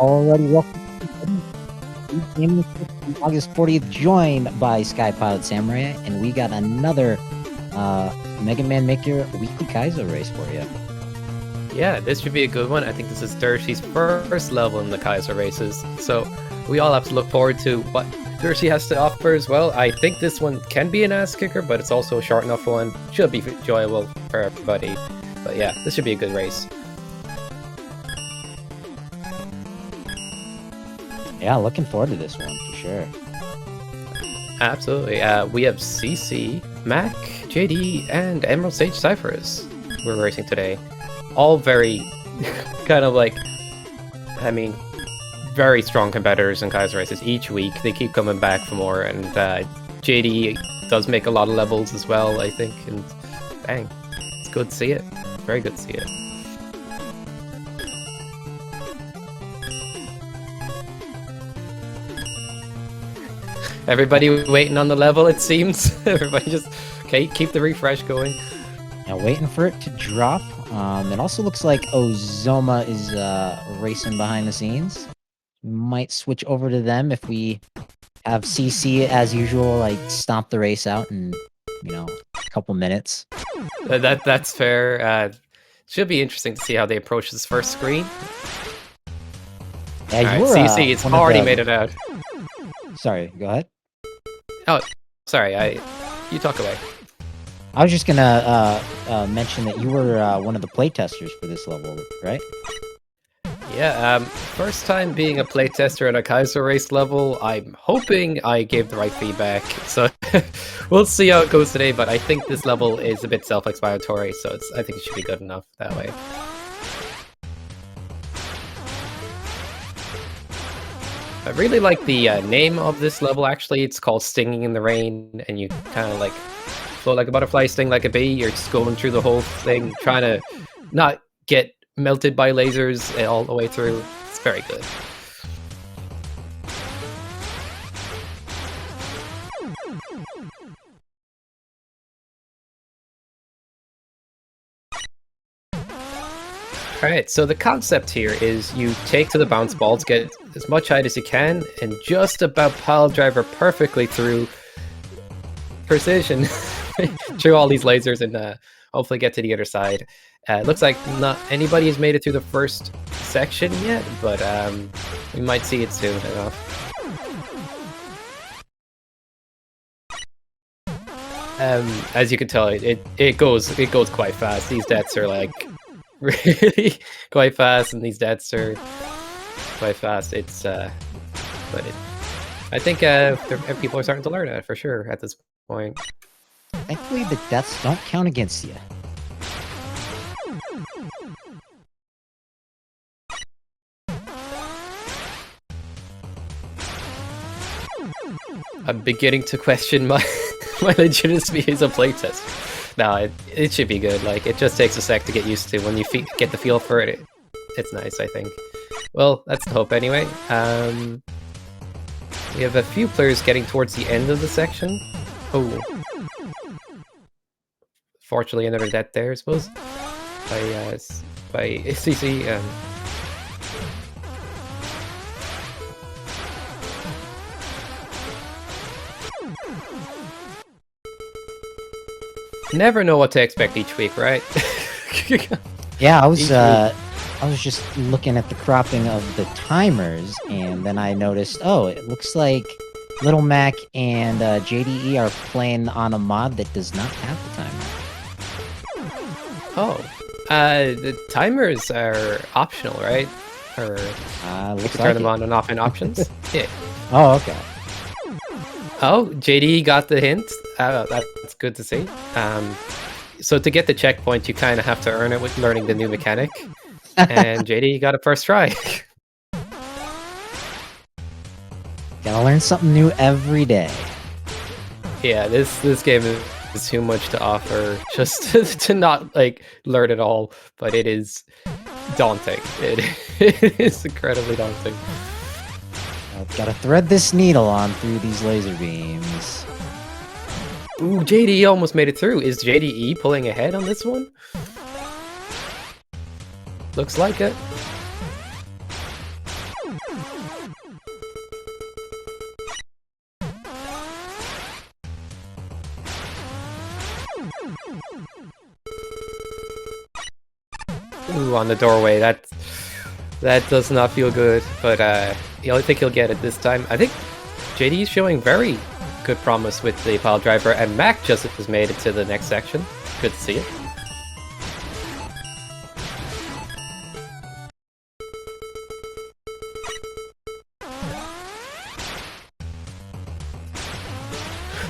Already welcome to Gaming August 40th, joined by Sky Pilot Samurai, and we got another Megaman Maker weekly Kaizo race for you. Yeah, this should be a good one. I think this is Dershi's first level in the Kaizo races, so we all have to look forward to what Dershi has to offer as well. I think this one can be an ass kicker, but it's also a short enough one. Should be enjoyable for everybody. But yeah, this should be a good race. Yeah, looking forward to this one for sure. Absolutely. We have CC, Mac, JD, and Emerald Sage Cyphers we're racing today. All very kind of like, I mean, very strong competitors in Kaizo races each week. They keep coming back for more, and JD does make a lot of levels as well, I think, and bang, it's good to see it. Very good to see it. Everybody waiting on the level, it seems. Everybody just, okay, keep the refresh going. Now waiting for it to drop. It also looks like Zoma is racing behind the scenes. Might switch over to them if we have CC as usual, like stomp the race out in, a couple minutes. That's fair. Should be interesting to see how they approach this first screen. Yeah, you CC, it's already made it out. Sorry, go ahead. Oh, sorry, you talk away. I was just gonna mention that you were one of the playtesters for this level, right? Yeah, first time being a playtester at a Kaizo race level. I'm hoping I gave the right feedback, so we'll see how it goes today, but I think this level is a bit self-explanatory, so I think it should be good enough that way. I really like the name of this level, actually. It's called Stinging in the Rain, and you kind of like float like a butterfly, sting like a bee. You're just going through the whole thing, trying to not get melted by lasers all the way through. It's very good. Alright, so the concept here is you take to the bounce ball to get as much height as you can, and just about pile driver perfectly through precision through all these lasers and hopefully get to the other side. It looks like not anybody has made it through the first section yet, but we might see it soon enough. As you can tell, it goes quite fast. These deaths are like really quite fast, and these deaths are quite fast. It's but I think people are starting to learn it for sure at this point. Thankfully, the deaths don't count against you. I'm beginning to question my legitimacy as a playtester. No, it should be good. Like, it just takes a sec to get used to. When you get the feel for it, it's nice, I think. Well, that's the hope anyway. We have a few players getting towards the end of the section. Oh. Fortunately, another death there, I suppose. By CC. Never know what to expect each week, right? Yeah, I was just looking at the cropping of the timers, and then I noticed, oh, it looks like Little Mac and JDE are playing on a mod that does not have the timer. Oh, the timers are optional, right? Or you can turn them on and off in options. Yeah. Oh, okay. Oh, JD got the hint. That's good to see. So to get the checkpoint, you kind of have to earn it with learning the new mechanic. And JD got it first try. Gotta learn something new every day. Yeah, this game is too much to offer just to not like learn it all, but it is daunting. It is incredibly daunting. I've gotta thread this needle on through these laser beams. Ooh, JDE almost made it through. Is JDE pulling ahead on this one? Looks like it. Ooh, on the doorway. That does not feel good. But I think he'll get it this time. I think JD is showing very good promise with the pile driver, and Mac just has made it to the next section. Good to see it.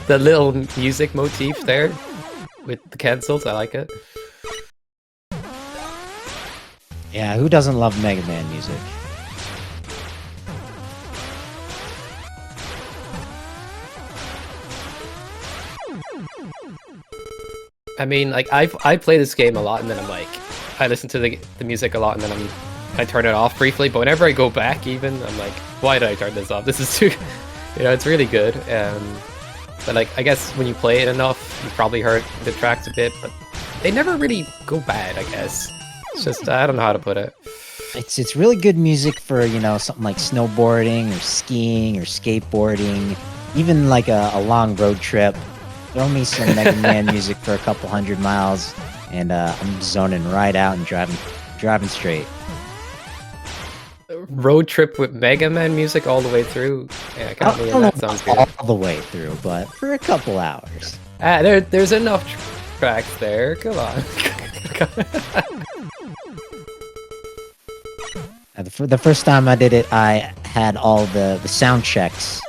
The little music motif there with the cancels, I like it. Yeah, who doesn't love Megaman music? I mean, like, I play this game a lot, and then I'm like, I listen to the music a lot, and then I turn it off briefly, but whenever I go back even, I'm like, why did I turn this off? This is too, it's really good. But like, I guess when you play it enough, you probably heard the tracks a bit, but they never really go bad, I guess. It's just, I don't know how to put it. It's really good music for, something like snowboarding or skiing or skateboarding, even like a long road trip. Throw me some Mega Man music for a couple 100 miles, and I'm zoning right out and driving straight. Road trip with Mega Man music all the way through? Yeah, I can't believe that sounds good. All the way through, but for a couple hours. There's enough tracks there. Come on. The first time I did it, I had all the sound checks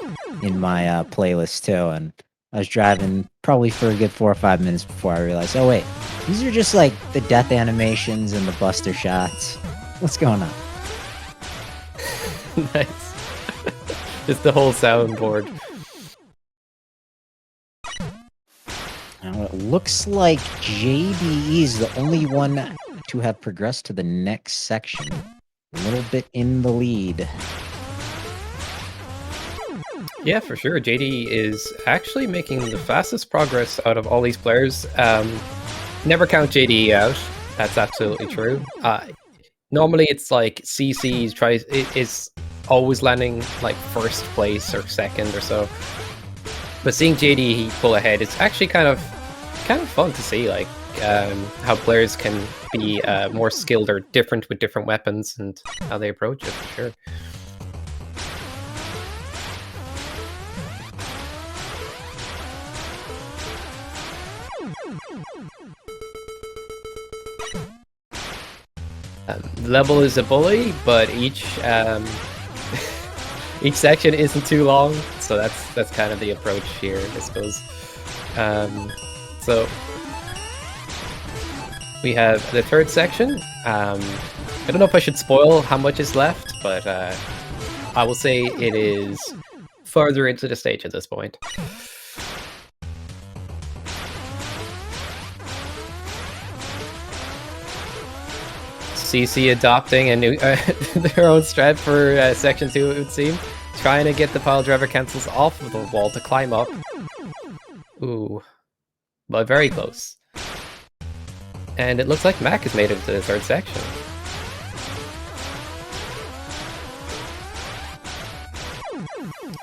in my playlist too, and I was driving probably for a good 4 or 5 minutes before I realized, oh wait, these are just like the death animations and the buster shots. What's going on? Nice. Just the whole soundboard. Now it looks like JDE is the only one to have progressed to the next section. A little bit in the lead. Yeah, for sure. JD is actually making the fastest progress out of all these players. Never count JD out. That's absolutely true. Normally, it's like CC is always landing like first place or second or so. But seeing JD pull ahead, it's actually kind of fun to see, like how players can be more skilled or different with different weapons and how they approach it. For sure. The level is a bully, but each each section isn't too long, so that's kind of the approach here, I suppose. So we have the third section. I don't know if I should spoil how much is left, but I will say it is farther into the stage at this point. CC adopting a new their own strat for section 2, it would seem. Trying to get the pile driver cancels off of the wall to climb up. Ooh. But very close. And it looks like Mac has made it to the third section.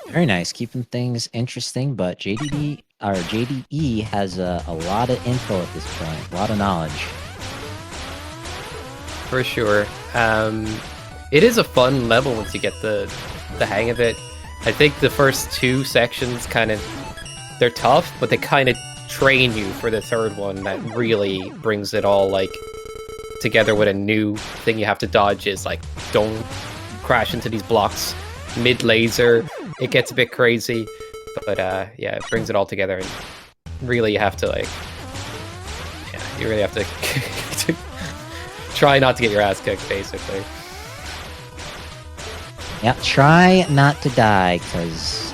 Very nice, keeping things interesting, but JDE has a lot of info at this point, a lot of knowledge. For sure. It is a fun level once you get the hang of it. I think the first 2 sections they're tough, but they kind of train you for the third one that really brings it all like together with a new thing you have to dodge is like don't crash into these blocks mid-laser. It gets a bit crazy, but yeah, it brings it all together and really you have to you really have to try not to get your ass kicked, basically. Yeah, try not to die, because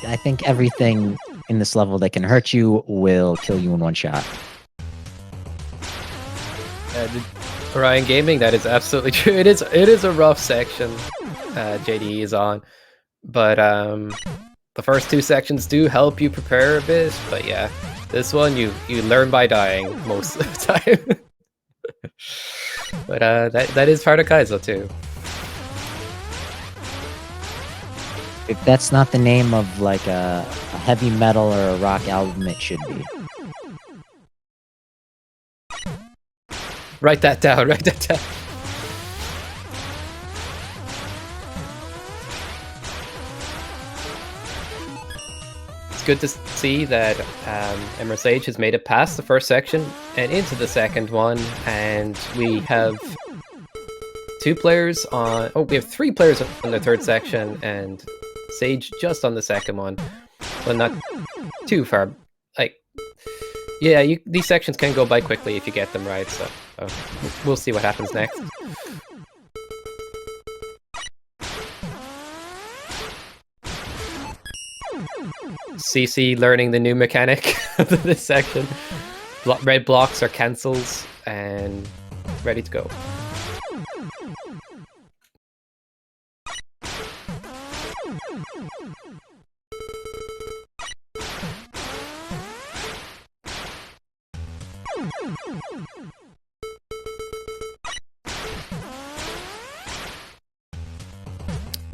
I think everything in this level that can hurt you will kill you in one shot. Orion Gaming, that is absolutely true. It is a rough section JDE is on, but the first 2 sections do help you prepare a bit, but yeah, this one you learn by dying most of the time. But that is part of Kaizo too. If that's not the name of like a heavy metal or a rock album, it should be. Write that down, write that down. It's good to see that Emerald Sage has made it past the first section and into the second one, and we have 2 players on... Oh, we have 3 players on the third section, and Sage just on the second one. Well, not too far. Like, yeah, these sections can go by quickly if you get them right, so we'll see what happens next. CC learning the new mechanic of this section. Red blocks are cancels, and ready to go.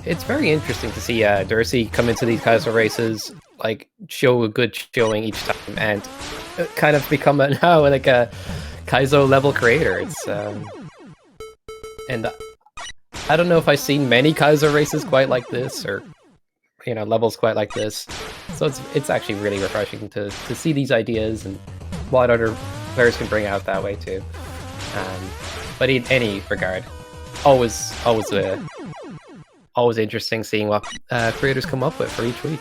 It's very interesting to see Dursey come into these Kaizo races, like, show a good showing each time, and kind of become now like a Kaizo level creator. It's and I don't know if I've seen many Kaizo races quite like this, or levels quite like this. So it's actually really refreshing to see these ideas and what other players can bring out that way too. But in any regard, always interesting seeing what creators come up with for each week.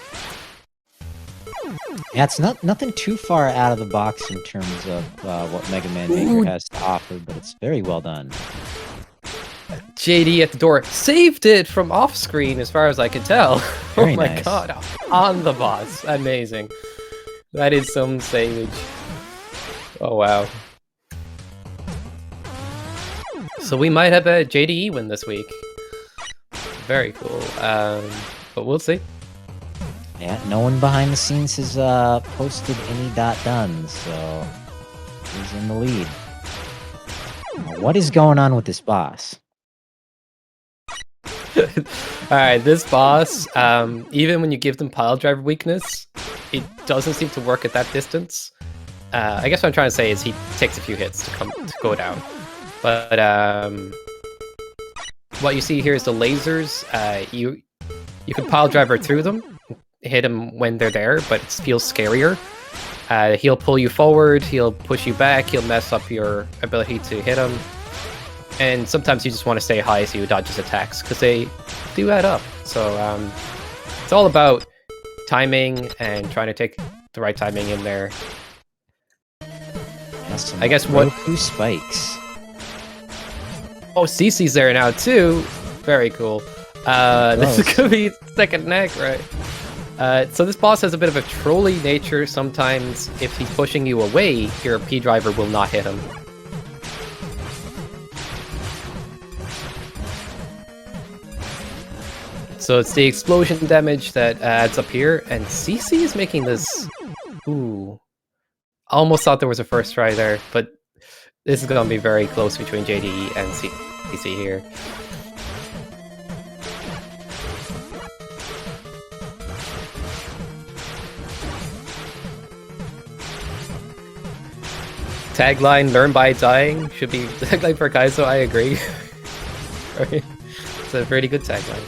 Yeah, it's nothing too far out of the box in terms of what Megaman Maker has to offer, but it's very well done. JD at the door saved it from off screen, as far as I can tell. Very oh my nice. god, on the boss, amazing. That is some savage. Oh wow. So we might have a JDE win this week. Very cool, but we'll see. Yeah, no one behind the scenes has posted any .done, so he's in the lead. Now, what is going on with this boss? Alright, this boss, even when you give them pile driver weakness, it doesn't seem to work at that distance. I guess what I'm trying to say is he takes a few hits to go down. But what you see here is the lasers. You can pile driver through them, hit them when they're there, but it feels scarier. He'll pull you forward, he'll push you back, he'll mess up your ability to hit him. And sometimes you just want to stay high so you dodge his attacks, because they do add up. So it's all about timing and trying to take the right timing in there. I guess what... Roku spikes. Oh, Cece's there now too. Very cool. This is gonna be second neck, right? So this boss has a bit of a trolly nature. Sometimes, if he's pushing you away, your P driver will not hit him. So it's the explosion damage that adds up here, and CC is making this... Ooh. Almost thought there was a first try there, but this is going to be very close between JDE and CC here. Tagline, learn by dying, should be tagline for Kaizo, I agree. It's a pretty good tagline.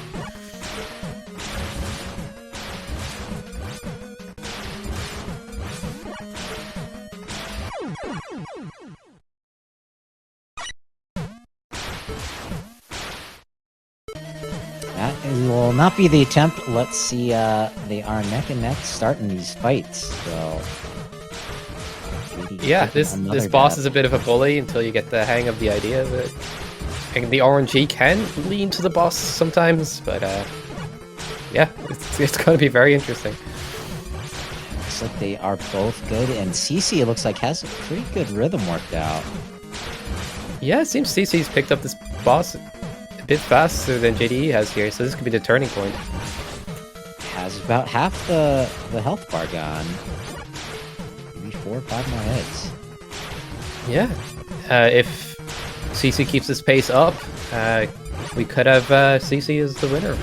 That will not be the attempt. Let's see, they are neck and neck starting these fights, so... Yeah, this boss is a bit of a bully until you get the hang of the idea of it. And the RNG can lean to the boss sometimes, but yeah, it's going to be very interesting. Looks like they are both good, and CC, it looks like, has a pretty good rhythm worked out. Yeah, it seems CC's picked up this boss a bit faster than JDE has here, so this could be the turning point. Has about half the health bar gone. Maybe 4 or 5 more hits. Yeah, if CC keeps this pace up, we could have CC as the winner.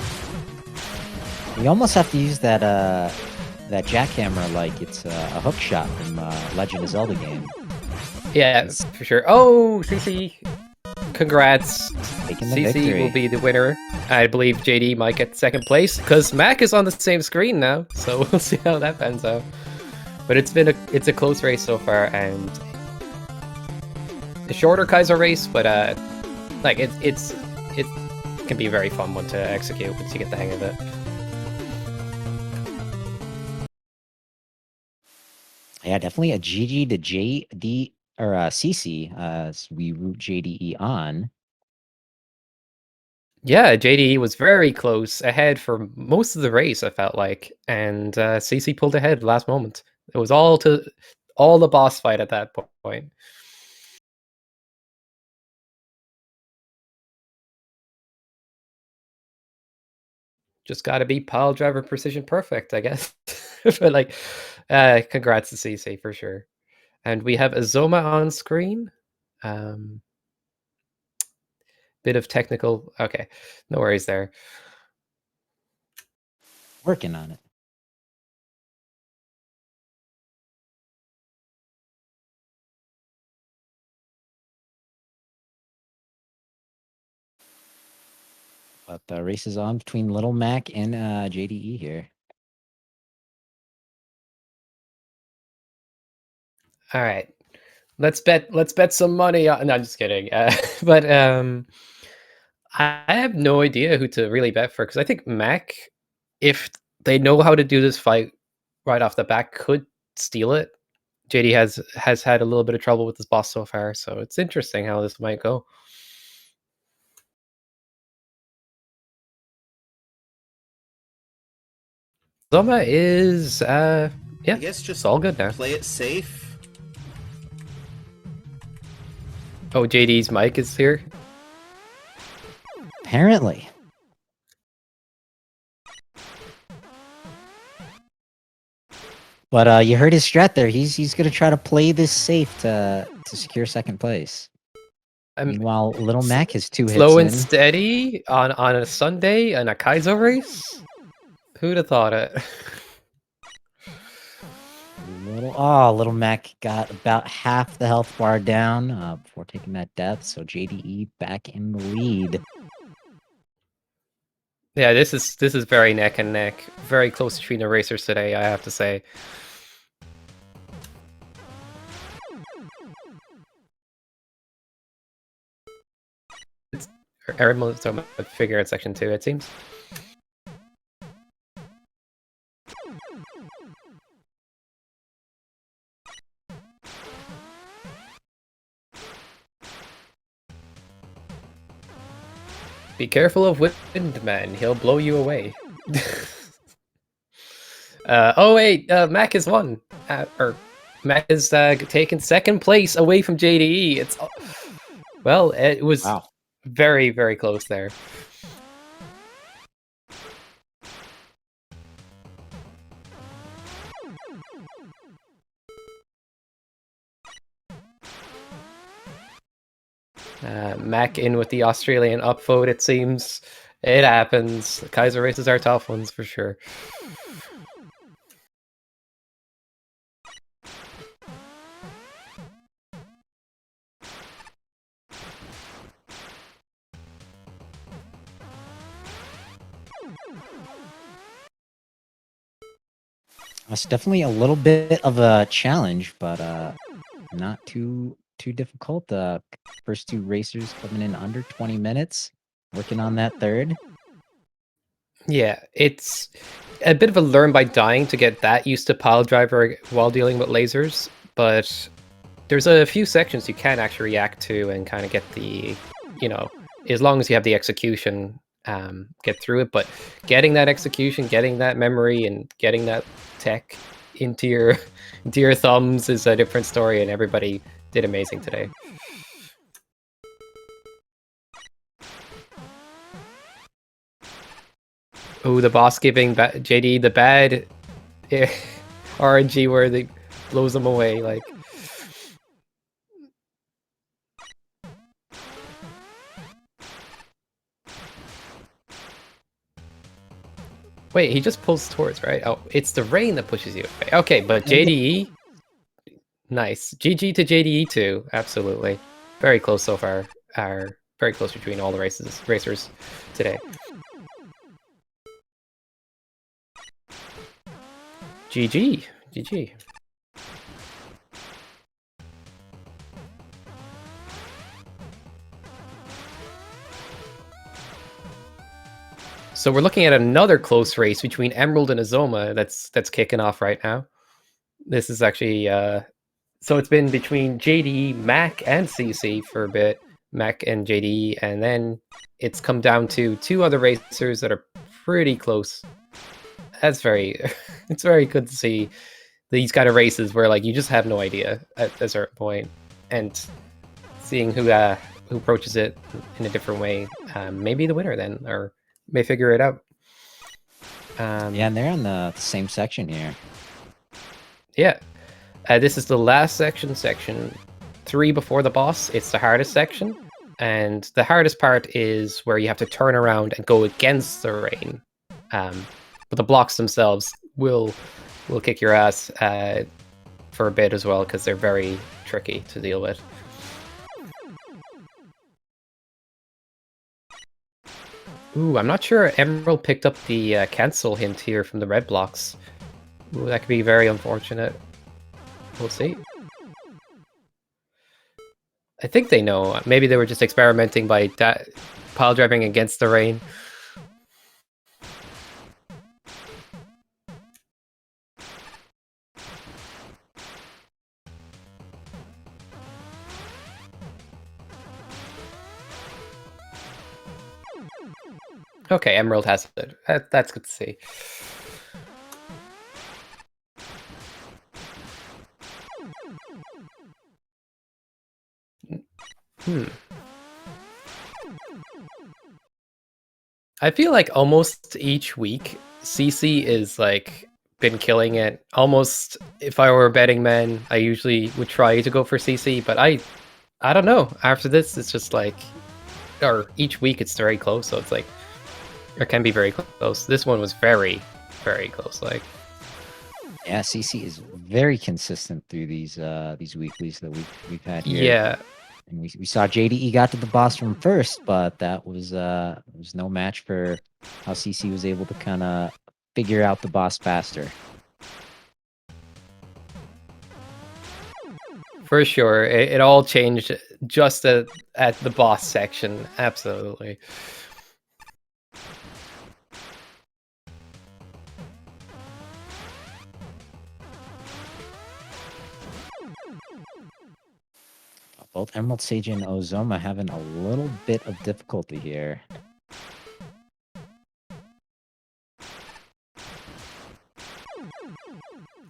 We almost have to use that that jackhammer like it's a hook shot from Legend of Zelda game. Yeah, It's for sure. Oh, CC, congrats. taking the CC will victory. be the winner. I believe JD might get second place because Mac is on the same screen now, so we'll see how that pans out. But it's a close race so far, and a shorter Kaizo race, but like it can be a very fun one to execute once you get the hang of it. Yeah, definitely a GG to JD or CC as we root JDE on. Yeah, JDE was very close ahead for most of the race, I felt like, and CC pulled ahead last moment. It was all the boss fight at that point. Just got to be pile driver precision perfect, I guess. But like, congrats to CC for sure. And we have a Zoma on screen. Bit of technical. Okay, no worries there. Working on it. But the race is on between Little Mac and JDE here. All right, let's bet some money on. No, I'm just kidding. But I have no idea who to really bet for because I think Mac, if they know how to do this fight right off the bat, could steal it. JD has had a little bit of trouble with this boss so far, so it's interesting how this might go. Zoma is yeah, I guess just it's all good now. play it safe. Oh, JD's mic is here. Apparently. But you heard his strat there. He's gonna try to play this safe to secure second place. Meanwhile, Little Mac has 2 hits Slow and in. steady on a Sunday and a Kaizo race. Who'd have thought it? Little Mac got about half the health bar down before taking that death. So JDE back in the lead. Yeah, this is very neck and neck. Very close between the racers today, I have to say. Everyone's talking about figure out section 2, it seems. Be careful of Windman, he'll blow you away. Oh wait, Mac has won. Or Mac has taken second place away from JDE. It's well, it was very, very close there. Mac in with the Australian upvote, it seems. It happens. The Kaiser races are tough ones for sure. It's definitely a little bit of a challenge, but not too difficult. The first 2 racers coming in under 20 minutes, working on that third. Yeah, it's a bit of a learn by dying to get that used to pile driver while dealing with lasers, but there's a few sections you can actually react to and kind of get the, you know, as long as you have the execution, get through it. But getting that execution, getting that memory, and getting that tech into your thumbs is a different story, and everybody did amazing today. Oh, the boss giving JD the bad RNG where they blows them away, like. Wait, he just pulls towards, right? Oh, it's the rain that pushes you away. Okay, but JDE, nice. GG to JDE too, absolutely. Very close so far. Are very close between all the racers today. GG, GG. So we're looking at another close race between Emerald and Azoma that's kicking off right now. This is actually so it's been between JD, Mac, and CC for a bit. Mac and JD, and then it's come down to two other racers that are pretty close. That's very it's very good to see these kind of races where like you just have no idea at a certain point, and seeing who approaches it in a different way may be the winner then, or may figure it out. Yeah, and they're on the same section here. Yeah. This is the last section, section 3 before the boss. It's the hardest section. And the hardest part is where you have to turn around and go against the rain. But the blocks themselves will kick your ass for a bit as well, because they're very tricky to deal with. Ooh, I'm not sure Emerald picked up the cancel hint here from the red blocks. Ooh, that could be very unfortunate. We'll see. I think they know. Maybe they were just experimenting by pile driving against the rain. Okay, Emerald has it. That's good to see. I feel like almost each week, CC is like been killing it. Almost, if I were a betting man, I usually would try to go for CC, but I don't know. After this, it's just like, or each week it's very close, so it's like, it can be very close. This one was very, very close. Like, yeah, CC is very consistent through these weeklies that we've had here. Yeah. And we saw JDE got to the boss from first, but that was no match for how CC was able to kind of figure out the boss faster. For sure, it all changed just at the boss section. Absolutely. Both Emerald Sage and Ozoma having a little bit of difficulty here.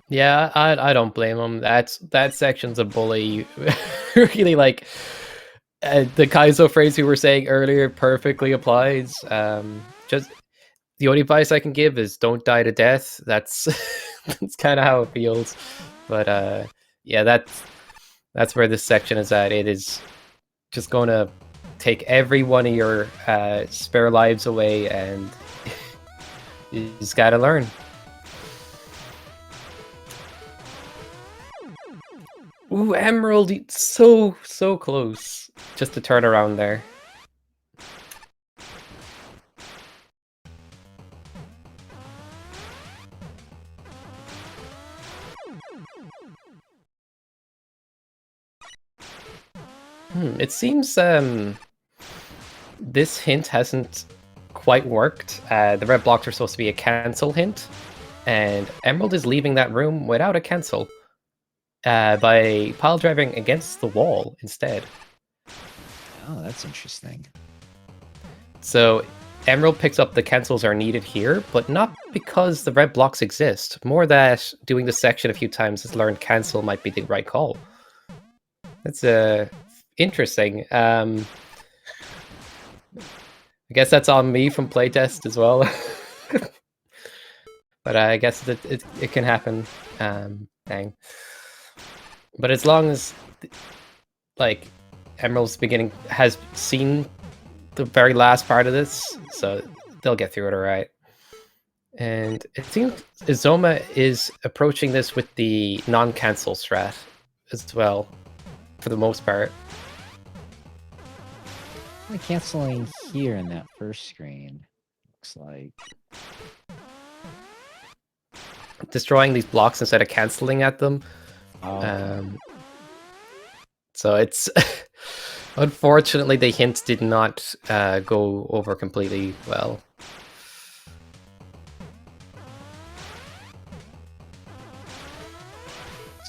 Yeah, I don't blame him. That section's a bully. Really, like the Kaizo phrase we were saying earlier perfectly applies. Just the only advice I can give is don't die to death. That's that's kind of how it feels. But yeah, that's where this section is at. It is just going to take every one of your spare lives away, and you just gotta learn. Ooh, Emerald, so close. Just to turn around there. It seems this hint hasn't quite worked. The red blocks are supposed to be a cancel hint, and Emerald is leaving that room without a cancel. By pile driving against the wall instead. Oh, that's interesting. So Emerald picks up the cancels are needed here, but not because the red blocks exist. More that doing the section a few times has learned cancel might be the right call. That's interesting. I guess that's on me from playtest as well. But I guess it can happen. Dang. But as long as, like, Emerald's beginning has seen the very last part of this, so they'll get through it all right. And it seems Zoma is approaching this with the non-cancel strat as well, for the most part. Only canceling here in that first screen. Looks like. Destroying these blocks instead of canceling at them. Oh, okay. So it's unfortunately the hint did not go over completely well.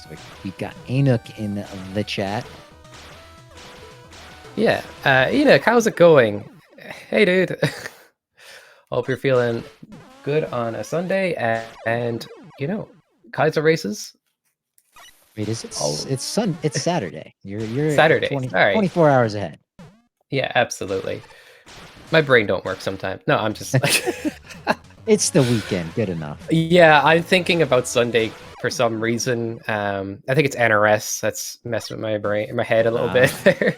So we got Anuk in the chat. Yeah, Enoch, how's it going? Hey, dude. Hope you're feeling good on a Sunday, and you know, Kaizo races. Wait, is it? It's Saturday. You're Saturday. 20, All right. 24 hours ahead. Yeah, absolutely. My brain don't work sometimes. No, I'm just like. It's the weekend. Good enough. Yeah, I'm thinking about Sunday for some reason. I think it's NRS that's messed with my brain, my head a little bit there.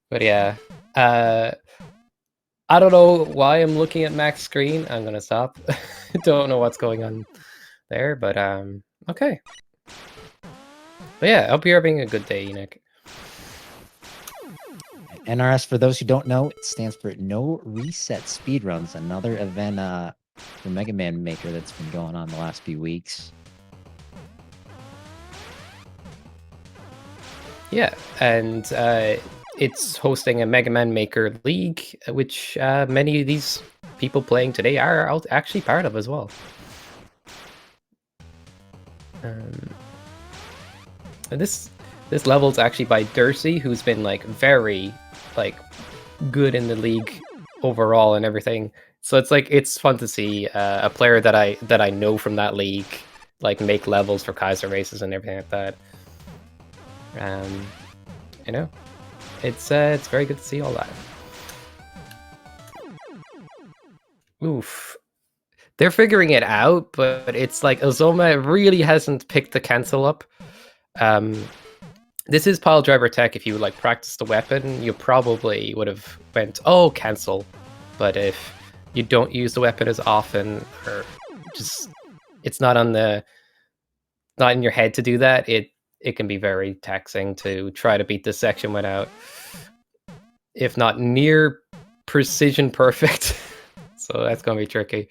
But yeah, I don't know why I'm looking at Mac's screen. I'm gonna stop. Don't know what's going on there, but okay. But yeah, I hope you're having a good day, Nick. NRS, for those who don't know, it stands for No Reset Speedruns, another event for Megaman Maker that's been going on the last few weeks. Yeah, and it's hosting a Megaman Maker League, which many of these people playing today are actually part of as well. And this level's actually by Dursey, who's been like very good in the league overall and everything. So it's fun to see a player that I know from that league like make levels for Kaizo races and everything like that. You know, it's very good to see all that. Oof. They're figuring it out, but it's like Zoma really hasn't picked the cancel up. This is pile driver tech. If you like practice the weapon, you probably would have went, oh, cancel. But if you don't use the weapon as often, or just it's not in your head to do that, it can be very taxing to try to beat this section without, if not near precision perfect. So that's gonna be tricky.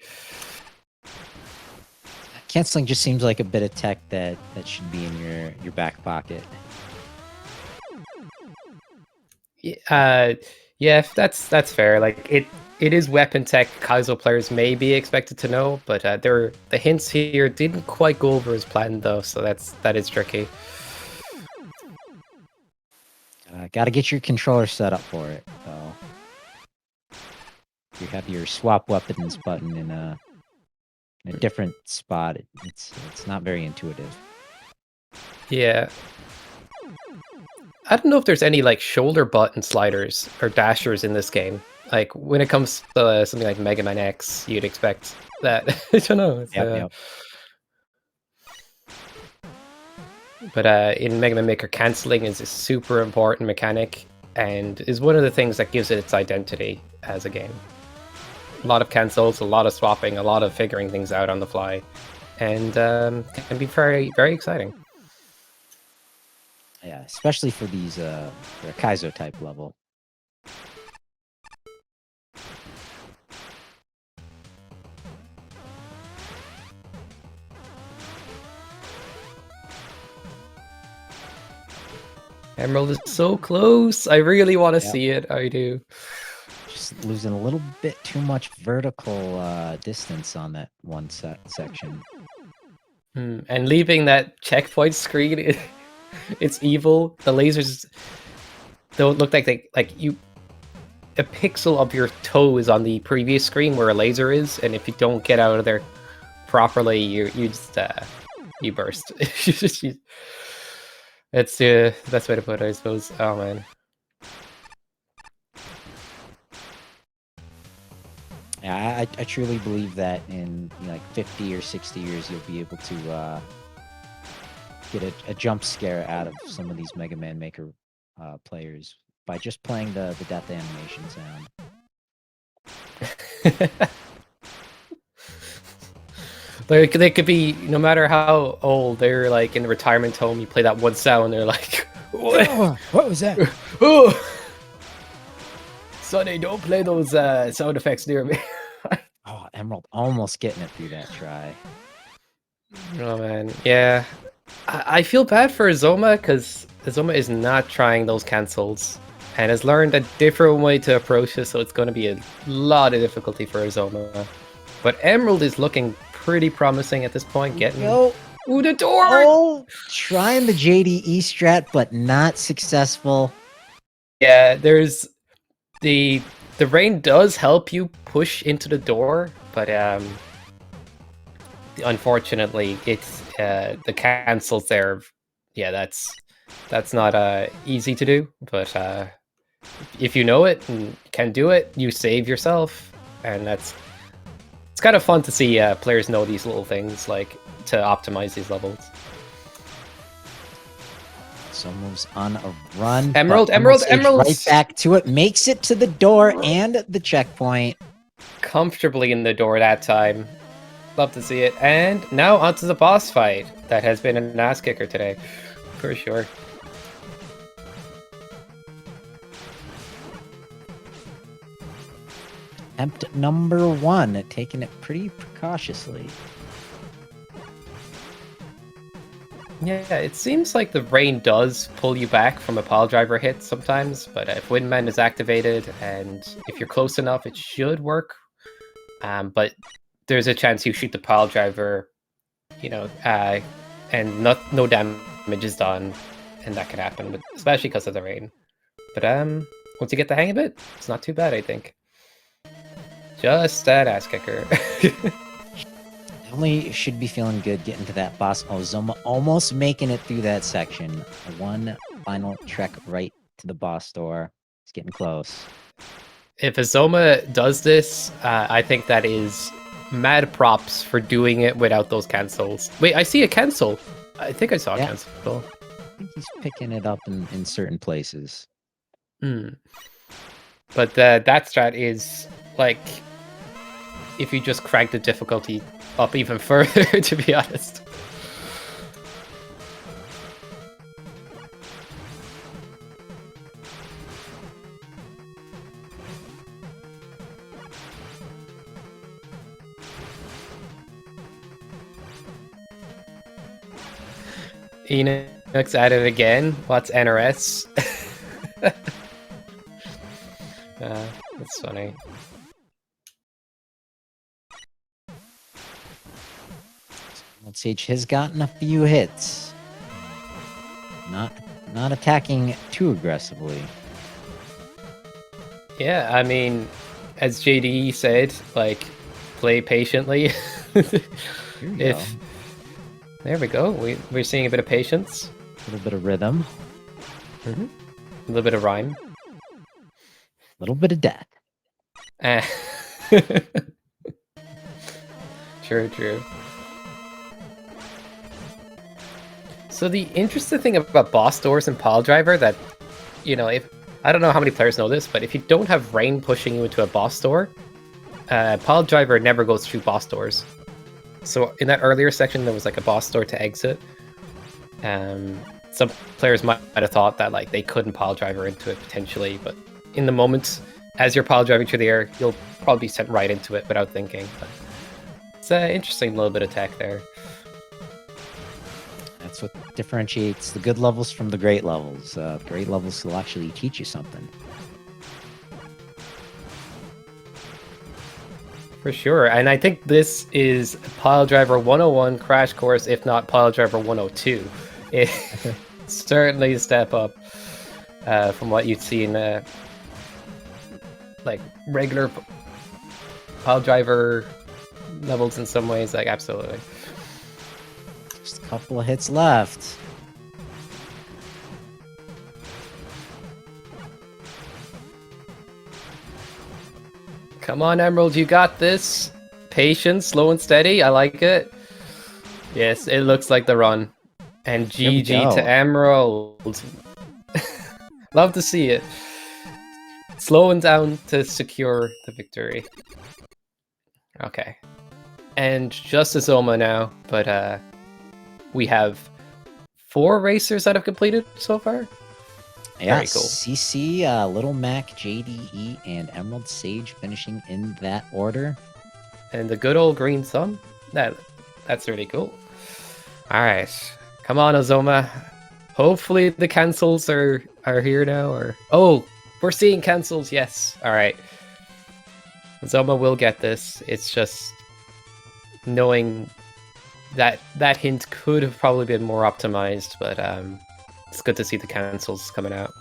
Canceling just seems like a bit of tech that should be in your back pocket. Yeah, that's fair. Like it is weapon tech Kaizo players may be expected to know, but the hints here didn't quite go over as planned though, so that is tricky. Got to get your controller set up for it, though. You have your swap weapons button in a different spot. It's not very intuitive. Yeah. I don't know if there's any like shoulder button sliders or dashers in this game. Like when it comes to something like Mega Man X, you'd expect that. I don't know. Yep. But in Mega Man Maker, canceling is a super important mechanic and is one of the things that gives it its identity as a game. A lot of cancels, a lot of swapping, a lot of figuring things out on the fly, and can be very, very exciting. Yeah, especially for these for a Kaizo type level. Emerald is so close. I really want to see it. I do. Just losing a little bit too much vertical distance on that one section. And leaving that checkpoint screen, it's evil. The lasers don't look like a pixel of your toe is on the previous screen where a laser is, and if you don't get out of there properly, you just you burst. It's the best way to put it, I suppose. Oh man. Yeah, I truly believe that in like 50 or 60 years, you'll be able to get a jump scare out of some of these Mega Man Maker players by just playing the death animation sound. Like they could be, no matter how old, they're like in a retirement home. You play that one sound, they're like, "What? What was that? Oh, Sonny, don't play those sound effects near me." Oh, Emerald almost getting it through that try. Oh man, yeah. I feel bad for Zoma because Zoma is not trying those cancels and has learned a different way to approach it, so it's going to be a lot of difficulty for Zoma. But Emerald is looking pretty promising at this point, getting Go. ooh, the door! Oh, trying the JDE strat, but not successful. Yeah, there's the rain does help you push into the door, but unfortunately, it's the cancels there. Yeah, that's not easy to do. But if you know it and can do it, you save yourself, and it's kind of fun to see players know these little things, like to optimize these levels. So moves on a run. Emerald, but Emerald, Sage Emerald! Right back to it. Makes it to the door and the checkpoint. Comfortably in the door that time. Love to see it. And now onto the boss fight. That has been an ass kicker today, for sure. Attempt number 1, taking it pretty precautiously. Yeah, it seems like the rain does pull you back from a pile driver hit sometimes, but if Windman is activated and if you're close enough, it should work. But there's a chance you shoot the pile driver, you know, and no damage is done, and that can happen, but especially because of the rain. But once you get the hang of it, it's not too bad, I think. Just that ass kicker. Definitely should be feeling good getting to that boss. Oh, Zoma almost making it through that section. One final trek right to the boss door. It's getting close. If Zoma does this, I think that is mad props for doing it without those cancels. Wait, I see a cancel. I think I saw a cancel. I think he's picking it up in certain places. But that strat is like, if you just crank the difficulty up even further, to be honest. Enoch's at it again. What's NRS? That's funny. Sage has gotten a few hits. Not attacking too aggressively. Yeah, I mean, as JD said, like, play patiently. If there we go, we're seeing a bit of patience, a little bit of rhythm, a little bit of rhyme, a little bit of death. True. So the interesting thing about boss doors and pile driver that, you know, if I don't know how many players know this, but if you don't have rain pushing you into a boss door, pile driver never goes through boss doors. So in that earlier section, there was like a boss door to exit. Some players might have thought that like they couldn't pile driver into it potentially, but in the moment, as you're pile driving through the air, you'll probably be sent right into it without thinking. But it's an interesting little bit of tech there. That's what differentiates the good levels from the great levels. Great levels will actually teach you something. For sure, and I think this is Pile Driver 101 crash course, if not Pile Driver 102. It's certainly a step up from what you'd see in like regular Pile Driver levels in some ways. Like, absolutely. Just a couple of hits left. Come on, Emerald, you got this. Patience, slow and steady. I like it. Yes, it looks like the run. And GG to Emerald. Love to see it. Slowing down to secure the victory. Okay. and just a Zoma now, but we have 4 racers that have completed so far. Yeah, Very cool. CC, Little Mac, JDE, and Emerald Sage finishing in that order. And the good old green sun. That's really cool. All right, come on, Azoma. Hopefully the cancels are here now. Or we're seeing cancels. Yes. All right. Azoma will get this. It's just knowing that hint could have probably been more optimized, but it's good to see the cancels coming out.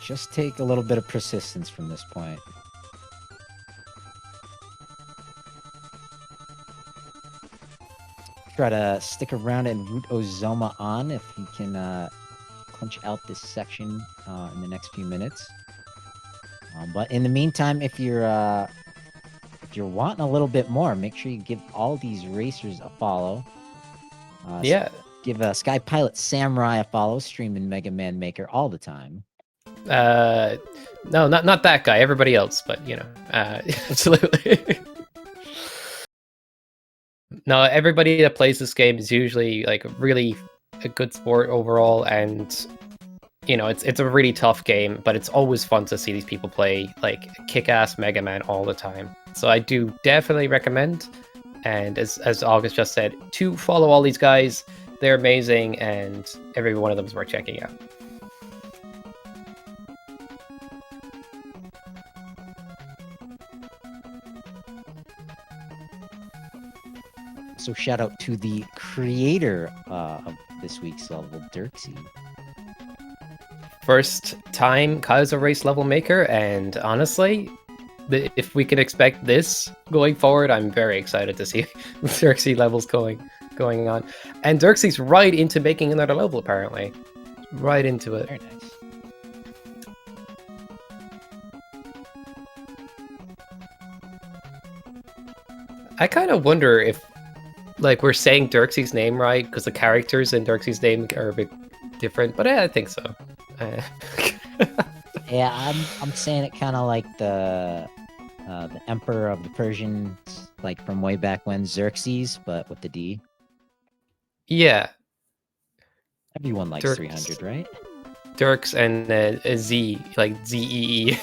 Just take a little bit of persistence from this point. Try to stick around and root Ozoma on if he can clinch out this section in the next few minutes. But in the meantime, if you're wanting a little bit more, make sure you give all these racers a follow. Yeah. Give Sky Pilot Samurai a follow, streaming Megaman Maker all the time. No, not that guy. Everybody else, but you know, absolutely. No, everybody that plays this game is usually like really a good sport overall, and you know, it's a really tough game, but it's always fun to see these people play like kick-ass Mega Man all the time. So I do definitely recommend, and as August just said, to follow all these guys. They're amazing, and every one of them is worth checking out. So shout out to the creator of this week's level, Dirksy. First time Kaizo race level maker, and honestly, if we can expect this going forward, I'm very excited to see Dirksy levels going on. And Dirksy's right into making another level, apparently. Right into it. Very nice. I kind of wonder if, like, we're saying Dirksy's name right, because the characters in Dirksy's name are a bit different, but I think so. Yeah, I'm saying it kind of like the Emperor of the Persians, like from way back when, Xerxes, but with the D. Yeah. Everyone likes Dirks. 300, right? Dirks and a Z, like Z-E-E.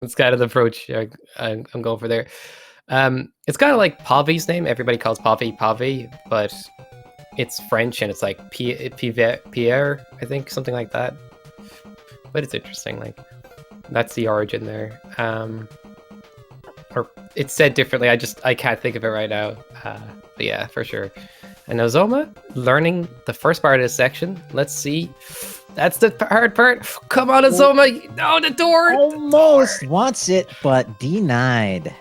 That's kind of the approach I'm going for there. It's kind of like Pavi's name. Everybody calls Pavi, but it's French and it's like Pierre, I think, something like that. But it's interesting, like, that's the origin there. Or it's said differently, I can't think of it right now. But yeah, for sure. And Ozoma, learning the first part of this section. Let's see. That's the hard part. Come on, Ozoma! No, the door! Almost The door. wants it, but denied.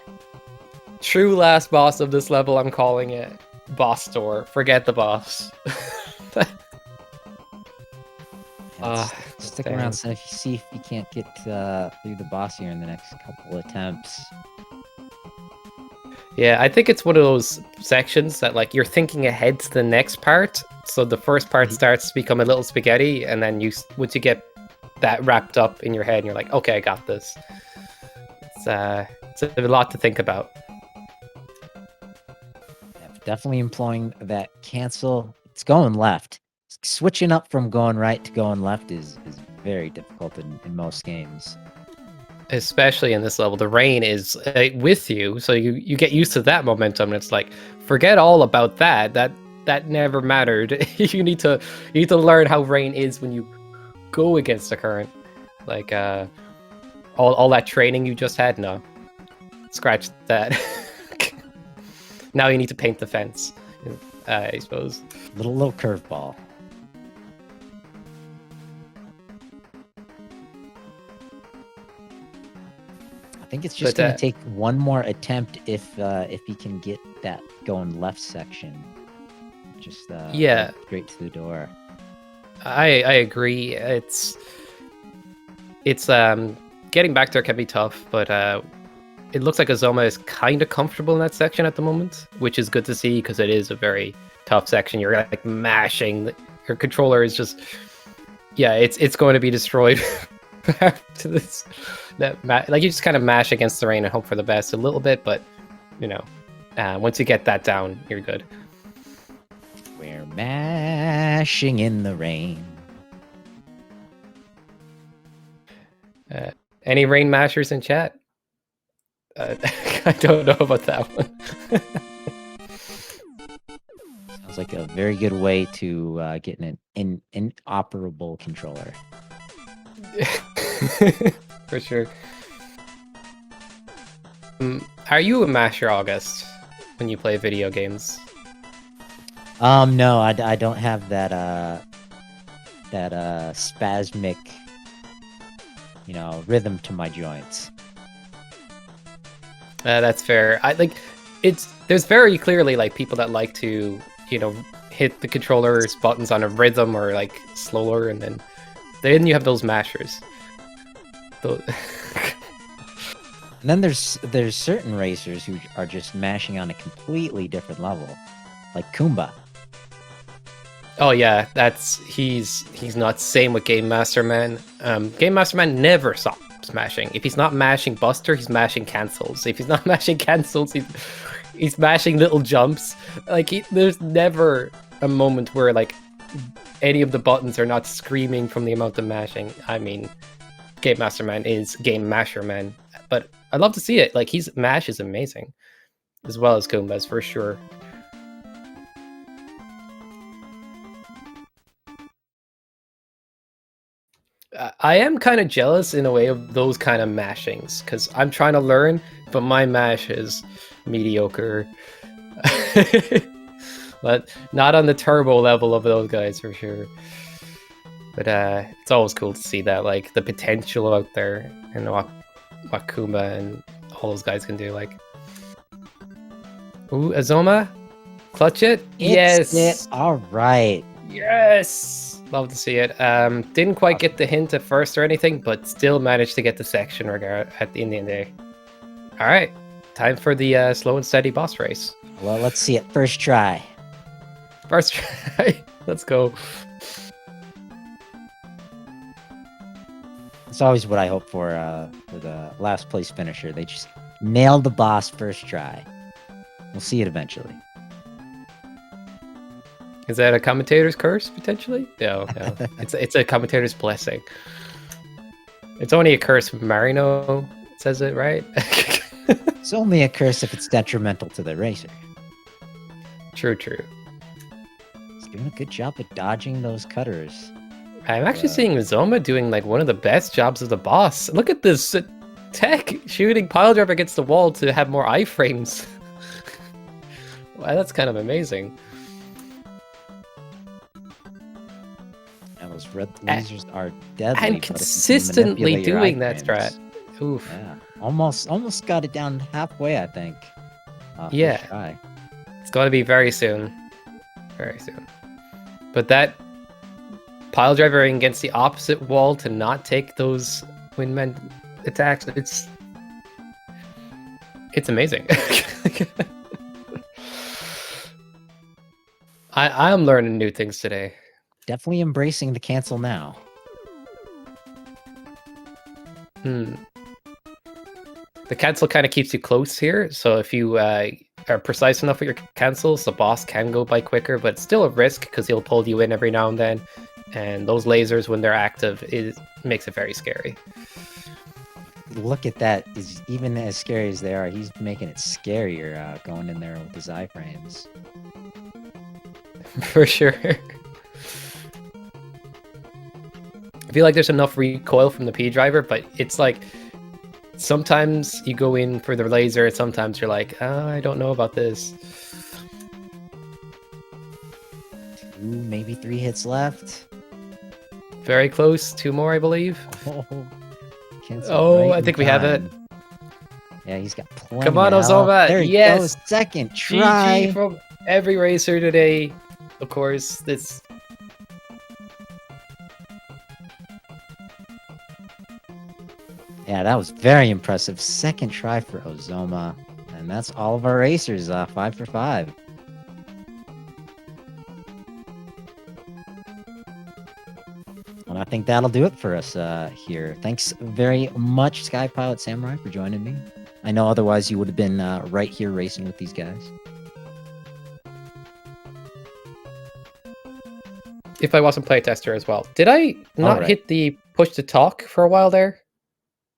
True last boss of this level, I'm calling it. Boss door. Forget the boss. Stick around, so if you see if you can't get through the boss here in the next couple attempts. Yeah, I think it's one of those sections that, like, you're thinking ahead to the next part. So the first part starts to become a little spaghetti, and then once you get that wrapped up in your head, and you're like, okay, I got this. It's a lot to think about. Definitely employing that cancel. It's going left. Switching up from going right to going left is very difficult in most games. Especially in this level, the rain is with you, so you get used to that momentum, and it's like, forget all about that. That never mattered. you need to learn how rain is when you go against the current. Like all that training you just had, no. Scratch that. Now you need to paint the fence, I suppose. Little curveball. I think it's just going to take one more attempt if he can get that going left section. Just yeah, straight to the door. I agree. It's getting back there can be tough, but it looks like Azoma is kind of comfortable in that section at the moment, which is good to see because it is a very tough section. You're like mashing. Your controller is just, yeah, it's going to be destroyed after this. Like you just kind of mash against the rain and hope for the best a little bit, but you know, Once you get that down, you're good. We're mashing in the rain. Any rain mashers in chat? I don't know about that one. Sounds like a very good way to get an inoperable controller. For sure. Are you a masher, August, when you play video games? No, I don't have that spasmic, rhythm to my joints. That's fair. There's very clearly like people that like to, hit the controller's buttons on a rhythm or like slower, and then you have those mashers. And then there's certain racers who are just mashing on a completely different level, like Kumba. Oh yeah, he's not same with Game Master Man. Game Master Man never stops mashing. If he's not mashing Buster, he's mashing cancels. If he's not mashing cancels, he's mashing little jumps. Like there's never a moment where like any of the buttons are not screaming from the amount of mashing. I mean, Game Master Man is Game Masher Man, but I'd love to see it. Like his mash is amazing, as well as Kumba's for sure. I am kind of jealous in a way of those kind of mashings, because I'm trying to learn, but my mash is mediocre. But not on the turbo level of those guys for sure. But it's always cool to see that, like, the potential out there and what Kumba and all those guys can do. Like, ooh, Azoma, clutch it. Yes, All right. yes. Love to see it. Didn't quite get the hint at first or anything, but still managed to get the section at the Indian Day. All right, time for the slow and steady boss race. Well, let's see it. First try. First try. Let's go. It's always what I hope for the last place finisher. They just nail the boss first try. We'll see it eventually. Is that a commentator's curse, potentially? No. It's a commentator's blessing. It's only a curse when Marino says it, right? It's only a curse if it's detrimental to the racer. True. He's doing a good job of dodging those cutters. I'm actually seeing Zoma doing like one of the best jobs of the boss. Look at this tech shooting pile driver against the wall to have more iframes. Wow, that's kind of amazing. Those red lasers are deadly. And consistently doing that strat. Oof. Yeah. Almost got it down halfway, I think. Yeah. It's going to be very soon. Very soon. But that pile driver against the opposite wall to not take those windman attacks, it's amazing. I'm learning new things today. Definitely embracing the cancel now. The cancel kind of keeps you close here, so if you are precise enough with your cancels, the boss can go by quicker, but it's still a risk because he'll pull you in every now and then, and those lasers, when they're active, makes it very scary. Look at that. Even as scary as they are, he's making it scarier going in there with his iframes. For sure. I feel like there's enough recoil from the P driver, but it's like sometimes you go in for the laser, sometimes you're like, oh, I don't know about this. 2, maybe 3 hits left. Very close. 2 more, I believe. Right, I think we have it. Yeah, he's got plenty. Come on, of Ozoma. There he goes. Second try. GG from every racer today. Of course, this. Yeah, that was very impressive. Second try for Ozoma. And that's all of our racers, 5 for 5. And I think that'll do it for us here. Thanks very much, Sky Pilot Samurai, for joining me. I know otherwise you would have been right here racing with these guys. If I wasn't playtester as well. Did I not right. hit the push to talk for a while there?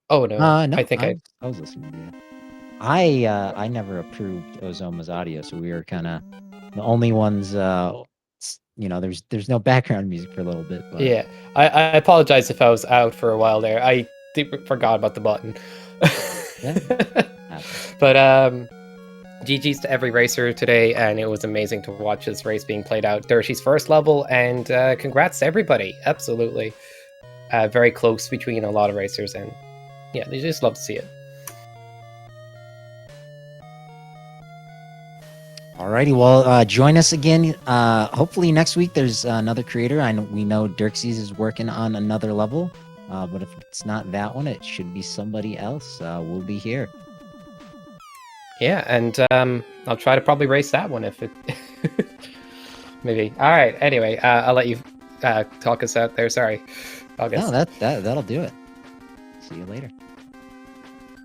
Oh no, No, I think I was listening to you. I never approved Ozoma's audio, so we were kind of the only ones. There's no background music for a little bit, but yeah. I apologize if I was out for a while there. I forgot about the button. yeah. But GG's to every racer today, and it was amazing to watch this race being played out. Dershi's first level, and congrats to everybody. Absolutely. Very close between a lot of racers, and yeah, they just love to see it. Alrighty, well, join us again. Hopefully next week there's another creator. We know Dirksies is working on another level, but if it's not that one, it should be somebody else. We'll be here. Yeah, and I'll try to probably race that one if it maybe. All right. Anyway, I'll let you talk us out there. Sorry, August. No, that'll do it. See you later.